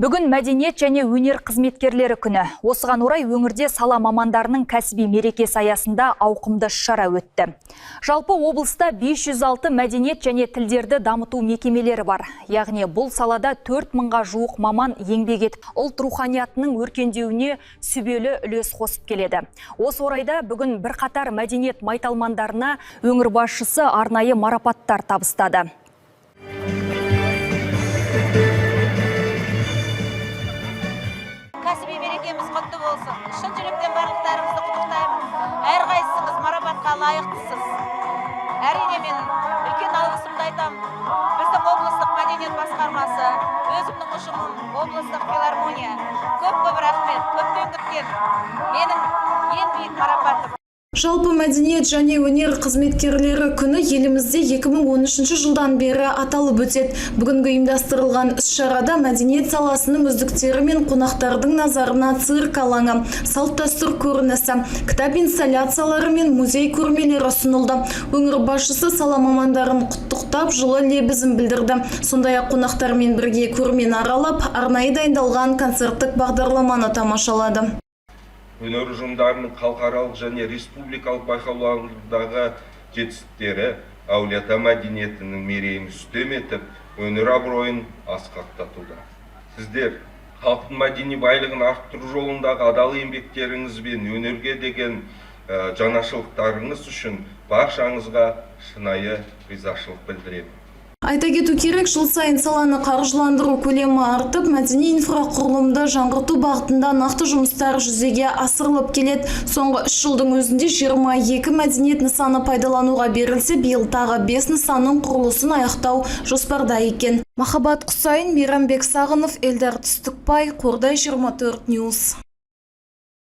Бүгін мәдениет және өнер қызметкерлері күні. Осыған орай өңірде сала мамандарының кәсіби мерекесі аясында ауқымды шара өтті. Жалпы облыста 506 мәдениет және тілдерді дамыту мекемелері бар. Яғни бұл салада 4000-ға жуық маман еңбек етіп, ұлт руханиятының өркендеуіне сүбелі үлес қосып келеді. Осы орайда бүгін бірқатар мәдениет майталмандарына өңір басшысы арнайы марапаттар табыстады. Кәсіби мерекеміз құтты болсын. Шын жүректен барлықтарыңызды құттықтаймын. Әрқайсыңыз марапатқа лайықтысыз. Әрине мен үлкен алғысымды айтамын. Біздің облыстық мәдениет басқармасы, өзімнің ұжымым, облыстық филармония. Көп рахмет, көптен күткен менің ең биік марапатым. Жалпы мәдениет және өнер қызметкерлері күні елімізде 2013 жылдан бері аталып өтеді. Бүгінгі ұйымдастырылған іс-шарада мәдениет саласының үздіктері мен қонақтардың назарына цирк алаңы, салт-дәстүр көрінісі, кітап инсталляциялары мен музей көрмелері ұсынылды. Өңір басшысы сала мамандарын құттықтап, жылы лебізін білдірді. Сондай-ақ қонақтармен бірге көрмені аралап, арнайы дайындалған концерттік бағдарламаны тамашалады. Өнер ұжымдарының халықаралық және республикалық байқаулардағы жетістіктері әулиеата мәдениетінің мерейін үстем етіп, өнер абыройын асқақтатуда. Сіздер халықтың мәдени байлығын арттыру жолындағы адал еңбектеріңіз бен өнерге деген жанашырлықтарыңыз үшін баршаңызға шынайы ризашылық білдіремін. Айта кету керек, жыл сайын саланы қаржыландыру көлемі артып, мәдени инфрақұрылымды жаңғырту бағытында нақты жұмыстар жүзеге асырылып келеді. Соңғы 3 жылдың өзінде 22 мәдениет нысаны пайдалануға берілсе, биыл тағы 5 нысанның құрылысын аяқтау жоспарда екен. Махаббат Құсайын, Мейрамбек Сағынов, Эльдар Түстікбай, Қордай 24 Ньюс.